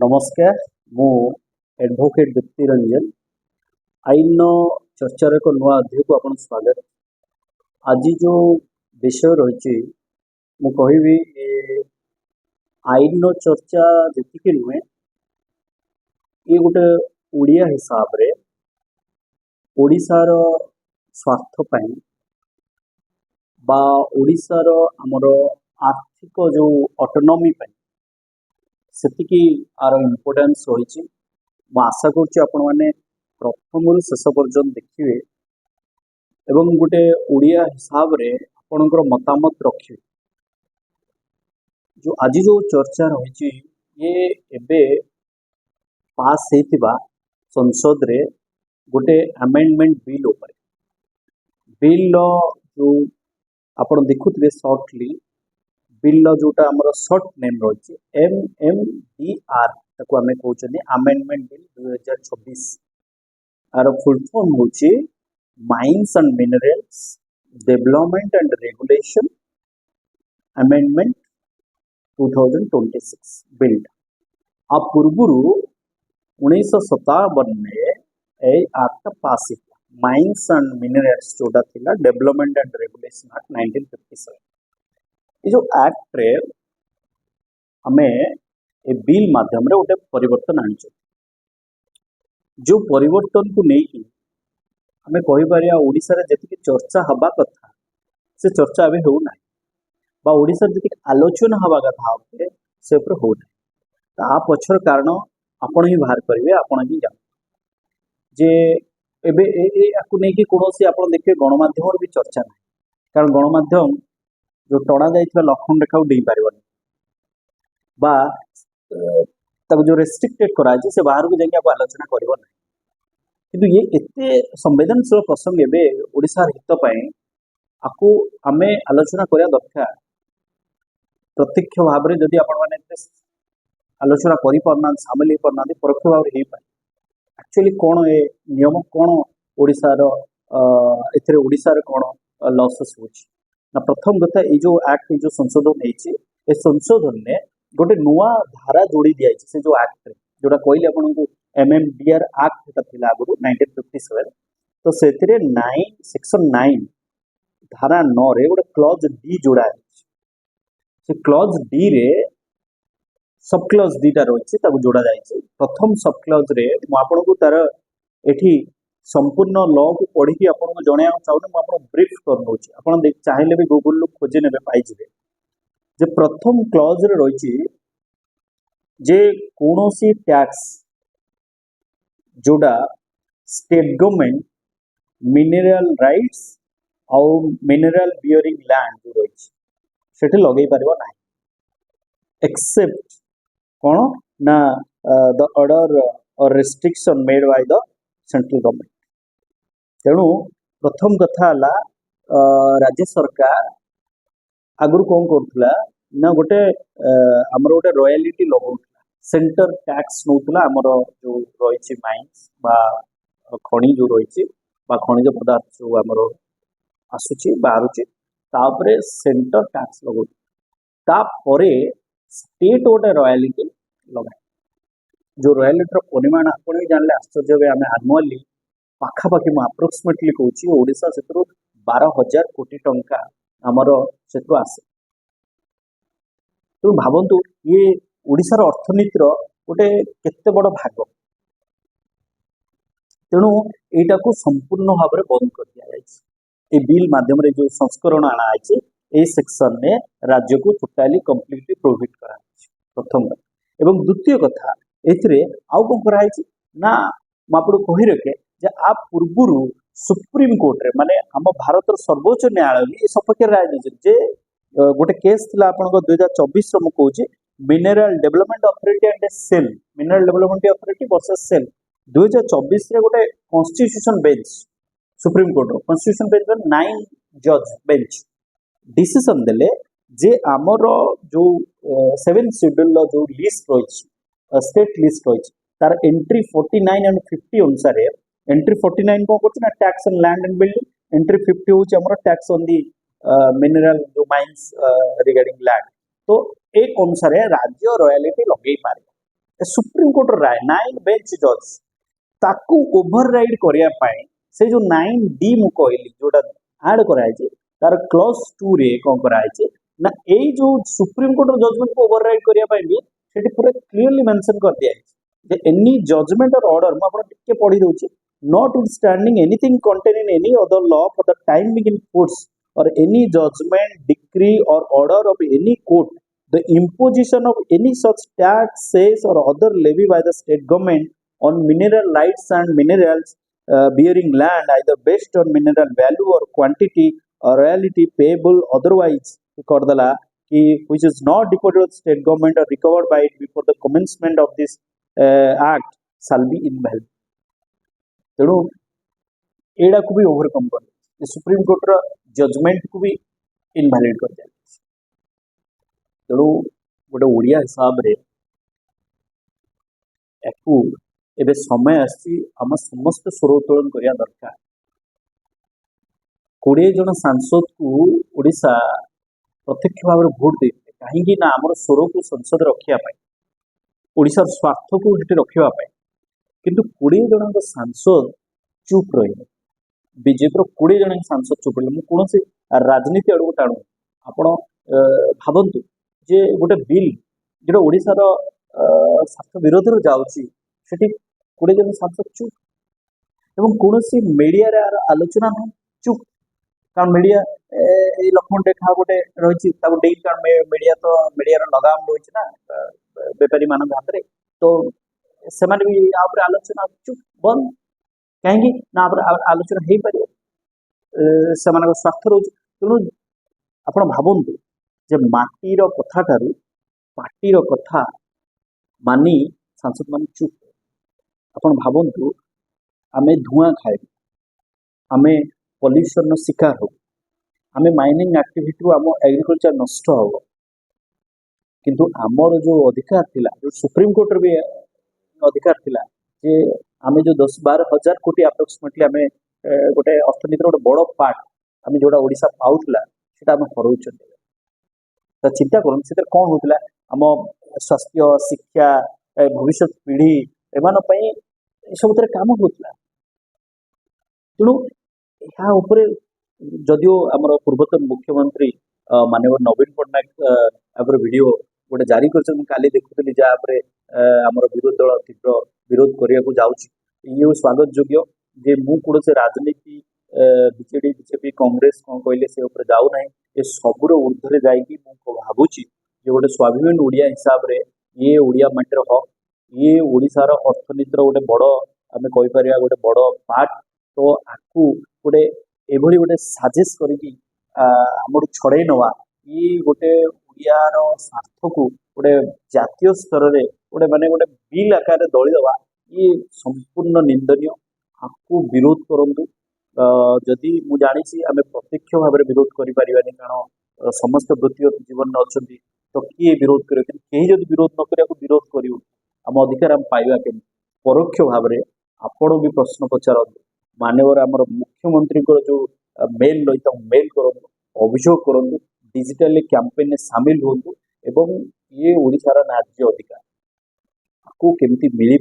नमस्कार मु एडवोकेट दीप्ति रंजन आईन चर्चार एक नुआ अध्याय को आपन स्वागत। आज जो विषय रही मु कहबी आईन चर्चा जी नुहे ये गोटे ओडिया हिसाब रे ओडिशार स्वार्थ पाई बा ओडिशार आमर आर्थिक जो ऑटोनॉमी पाई सेतिकी आर इम्पोर्टेंस रही आशा करें प्रथम रु शेष पर्यंत देखिए एवं गोटे ओडिया हिसाब रे आपणकर मतामत रखिए। जो आज जो चर्चा रही ये एबे पास होइतिबा संसद रे गोटे अमेंडमेंट बिल उपर बिल जो आपण देखुथिबे शॉर्टली बिल जोटा आमर शॉर्ट नेम रही MMDR ताको आमे कहउछनी अमेंडमेंट बिल 2026 आर फुल फॉर्म होची mines and minerals development and regulation amendment 2026 bill. आ पूर्वरु 1957 में ए एक्ट पास हुआ माइंस एंड मिनरल्स जोटा थिला डेवलपमेंट एंड रेगुलेशन एक्ट 1957। ये जो एक्ट रे हमें ए बिल माध्यम रे गोटे परिवर्तन आनिछ जो परिवर्तन को नहीं हमें कहि परिया ओडिसा रे जति चर्चा हवा कथा से चर्चा अबे हो ना बा ओडिसा जति आलोचना हवा कथा होते से ऊपर हो ना ता पछर कारण आपण ही बाहर करिवे आपण ही जान जे एबे ए आकु नै कि कोनोसी आपण देखिए गणमाध्यम भी चर्चा नहीं कारण गणमाध्यम जो टणा जाइथिबा लक्षण रेखा डेई पारिबनी बा तक जो रेस्ट्रिक्टेड करा से बाहर को जाके आलोचना करिबो ना किंतु ये एते संवेदनशील प्रसंग एबे ओडिसा हित पई आकु आमे आलोचना करिया दरकार। प्रत्यक्ष भाव रे जदि आपण माने आलोचना करि परना शामिल हो परना परोक्ष भाव रे हे पाए एक्चुअली कोन ए नियम कोन ओडिसा रो एथरे ओडिसा रे कोन लॉसेस होची ना प्रथम कथा ये जो एक्ट जो संशोधन होती है संशोधन ने गोटे नुआ धारा जोड़ी दिया से जो एक्ट जोटा कहले आपको MMDR एक्ट आगुरी 1957 तो से 9 सेक्शन 9 धारा 9 रे गोटे क्लॉज डी जोड़ा है क्लॉज डी रे सब क्लॉज दीटा रही जोड़ा जाए प्रथम सब क्लॉज रे आपको तार एठी संपूर्ण लॉ को पढ़ी आपको जन चाहूँ ब्रीफ कर चाहिए भी गूगल खोजे ने पाइबे जे प्रथम क्लॉज रे रही जे कौनसी टैक्स जोड़ा स्टेट गवर्नमेंट मिनरल राइट्स और मिनरल बियरिंग लैंड जो रही से लगे पार ना एक्सेप्ट कौन ना द ऑर्डर और restriction made by the central government. तेणु प्रथम कथा राज्य सरकार आगुरी कौन करूला ना गोटे आमर गोटे रॉयल्टी लगाउला सेंटर टैक्स नौला आमर जो रही माइंस बा खनि जो रही खनिज पदार्थ जो आमर आसुची बाहरुची तापरे सेंटर टैक्स लगाउला तापरे स्टेट गोटे रॉयल्टी लगा जो रॉयल्टी परिमाण आप जानले आश्चर्य आम आनुअली पाखापाखि मुझे अप्रोक्सीमेटली कहूँ ओडिशा से 12,000 कोटी टंका आमर से आसे। तो भावतु ये ओडिशार अर्थनीतिर गोटे केते बड़ भाग तेणु एटा को संपूर्ण भाव में बंद कर दिया जाए बिल माध्यम जो संस्करण आना है सेक्शन में राज्य को टोटाली कंप्लीटली प्रोहिबिट करा प्रथम एवं द्वितीय कथा एथिरे आउ कौन कराई ना आपको कही रखे जे आप पूर्व सुप्रीम कोर्ट रे माने हम भारत सर्वोच्च न्यायालय सपक्ष राय जे गोटे केस थिला आपनको 2024 रो कहूँ mineral development authority and SAIL mineral development authority versus SAIL 2024 रे गोटे constitution bench supreme court constitution bench 9 जज बेंच डिसीजन देले जे आमर जो 7 शेड्यूल जो लिस्ट रही स्टेट लिस्ट रही तार एंट्री 49 एंड 50 अनुसार एंट्री 49 कौन कर tax on land and building entry 50 हूँ टैक्स ऑन दी मिनरल जो माइंस रिगार्डिंग लैंड तो एक अनुसार राज्य रॉयल्टी लगे पारे सुप्रीम कोर्ट राय 9 बेंच जज ताकू ओभरराइड करिया पाए से जो 9D मु कहली जोटा ऐड कराई जे तार क्लॉज 2 रे कोन कराई जे ना एई जो सुप्रीम कोर्ट जजमेंट को ओवरराइड करिया पाए भी सेठी पूरा क्लियरली मेंशन कर दिया है जे एनी जजमेंट और ऑर्डर मु आपन टिके पढी दोची notwithstanding anything contained in any other law for the time being in force or any judgment decree or order of any court the imposition of any such tax cess or other levy by the state government on mineral rights and minerals bearing land either based on mineral value or quantity or royalty payable otherwise kardala ki which is not deposited with state government or recovered by it before the commencement of this act shall be invalid तेणु एडा को भी overcome कर supreme court रो judgement को भी invalid कर दिया तेणु गोटे ओडिया हिसाब रे याकू एबे समय आसी हम समस्त स्वर उत्तोलन करिया दरकार 20 जन सांसद को ओडिशा प्रत्यक्ष भाव में भोट देते कहीं ना आम स्वर को संसद रखिया पाए ओडिशा स्वार्थ को रखिया पाए किंतु 20 जन सांसद चुप रही बीजेपी 20 जन सांसद चुप रही मुझे राजनीति आड़ को टाणु आपण भावतु जे गोटे बिल जो ओडिशार स्वार्थ विरोध जाऊँगी 20 जन सांसद चुप एवं कौन मीडिया आलोचना ना चुप कारण मीडिया लक्ष्मण रेखा गोटे रही कारण मीडिया तो मीडिया लगाम रही ना बेपारी मान हाथ में तो से भी यहाँ आलोचना चुप बंद कहीं ना आलोचना हो पार से स्वार्थ रोच तेणु आप भावतु जे माटीर कथा ठारू पार्टीर कथा मानी सांसद मान चुप आप भावतु आमे धुआं खाए आमे पल्यूशन शिकार हो आमे माइनिंग एक्टिविटी आम एग्रीकल्चर नष्ट हो किंतु आमर जो अधिकार थिला जो सुप्रीम कोर्ट भी अधिकार थिला जे आमे जो 10-12 हजार कोटी अप्रोक्सीमेटली आमे गोटे अर्थनीति गोटे बड़ पार्ट आमे जोड़ा ओडिशा पाउथला सेटा आमे हरौछन तो चिंता करन से कौन होतला आम स्वास्थ्य शिक्षा भविष्य पीढ़ी एमान पई सब काम होतला तेणु यहाँ उपरे जदियो आमर पूर्वतन मुख्यमंत्री माननीय नवीन पट्टनायक वीडियो गोटे जारी कर काली देखुली जहाँ आमर विरोधी दल तीव्र विरोध करने को जाऊँगी स्वागत योग्य जे मु कौन से राजनीति बीजेडी बीजेपी कांग्रेस कौन कहले से जाऊना ये सबूर ऊर्धे जाकि भावुची जे गोटे स्वाभिमान ओडिया हिसाब रे ये ओडिया माटीर हक ये ओडिशार अर्थनीतिर गोटे बड़ आम कहीपर गोटे बड़ पार्ट तो आपको गोटे एभली गोटे साजेस करके आमर छड़े नवा ये गोटे ओडियार स्वार्थ को गोटे जातीय स्तर में गोटे माने गोटे बिल आकार दली दवा ये संपूर्ण निंदनीय आपको विरोध करंतु जदि मु जानी आम प्रत्यक्ष भाव में विरोध करें कारण समस्त वृत्तिगत जीवन में अच्छा तो किए विरोध कर विरोध न करा विरोध कर आम अधिकार आम पाइबा के परोक्ष भाव में आपण भी प्रश्न पचारत माननीय आमर मुख्यमंत्री जो मेल रही मेल करूँ अभियोग करूँ डिजिटली कैंपेन सामिल हूँ एवं ये ओडिशार न्याय्य अधिकार आपको केमती मिल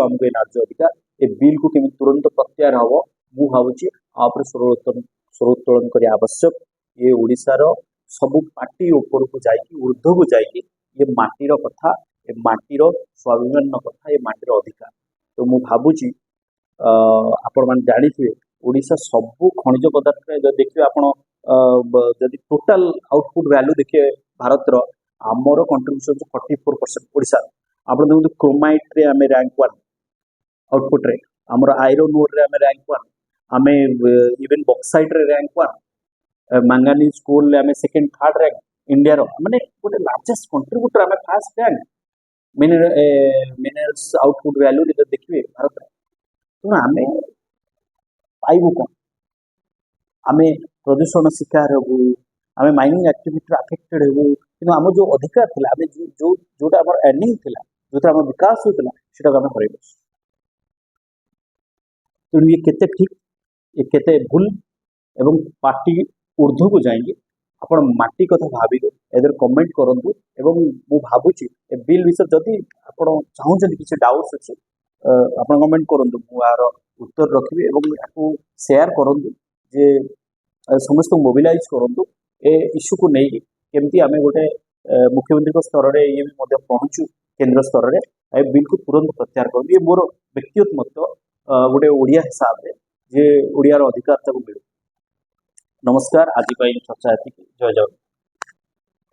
आमको ये न्याय्य अधिकार ए बिल को केमी तुरंत प्रत्याहार हम मु भावुची आप स्वरोत्तोलन करने आवश्यक ये ओडिशार सबू पार्टी ऊपर को जाकि ऊर्ध्व को जाकि ये माटीर कथा ये माटीर स्वाभिमान कथा ये माटीर अधिकार तो मु भावुची आपण मैंने जानी ओडिशा सबू खनिज पदार्थ देखिए आपण जदि टोटाल आउटपुट वैल्यू देखिए भारत आमर कंट्रीब्यूशन 44% ओडिशा आप देखते क्रोमाइट रे आम रैंक 1 आउटपुट रे आमर आयरन ओर रे आम रैंक 1 आम इवन बक्साइट रे रैंक 1 मैंगानीज कोल आम सेकेंड थर्ड रैंक इंडिया माने गोटे लार्जेस्ट कंट्रीब्यूटर आम fast rank minerals output value देखिए भारत तेणु आम पाइबू कौन आम प्रदूषण शिकार हबू आम माइनिंग एक्टिविटी अफेक्टेड हबू कि आम जो अधिकार थिला आम जो जोटा आम अर्निंग थिला जो आम विकास होता है आम हर तेणु ये केते ठीक ये केते भूल एवं पार्टी ऊर्ध्व को जाएंगे ଆପଣ ମାଟି କଥା ଭାବିବେ ଏଥିରେ କମେଣ୍ଟ କରନ୍ତୁ ଏବଂ ମୁଁ ଭାବୁଛି ଏ ବିଲ୍ ବିଷୟରେ ଯଦି ଆପଣ ଚାହୁଁଛନ୍ତି କିଛି ଡାଉଟ୍ସ ଅଛି ଆପଣ କମେଣ୍ଟ କରନ୍ତୁ ମୁଁ ଏହାର ଉତ୍ତର ରଖିବି ଏବଂ ଏହାକୁ ସେୟାର କରନ୍ତୁ ଯେ ସମସ୍ତଙ୍କୁ ମୋବିଲାଇଜ କରନ୍ତୁ ଏ ଇସ୍ୟୁକୁ ନେଇକି କେମିତି ଆମେ ଗୋଟେ ମୁଖ୍ୟମନ୍ତ୍ରୀଙ୍କ ସ୍ତରରେ ଇଏ ବି ମଧ୍ୟ ପହଞ୍ଚୁ କେନ୍ଦ୍ର ସ୍ତରରେ ଏ ବିଲ୍କୁ ତୁରନ୍ତ ପ୍ରତ୍ୟାହାର କରନ୍ତୁ ଇଏ ମୋର ବ୍ୟକ୍ତିଗତ ମତ ଗୋଟେ ଓଡ଼ିଆ ହିସାବରେ ଯେ ଓଡ଼ିଆର ଅଧିକାର ତାକୁ ମିଳୁ। ନମସ୍କାର, ଆଜି ପାଇଁ ଚର୍ଚ୍ଚା ଏତିକି। ଜୟ ଜଗନ୍ନାଥ।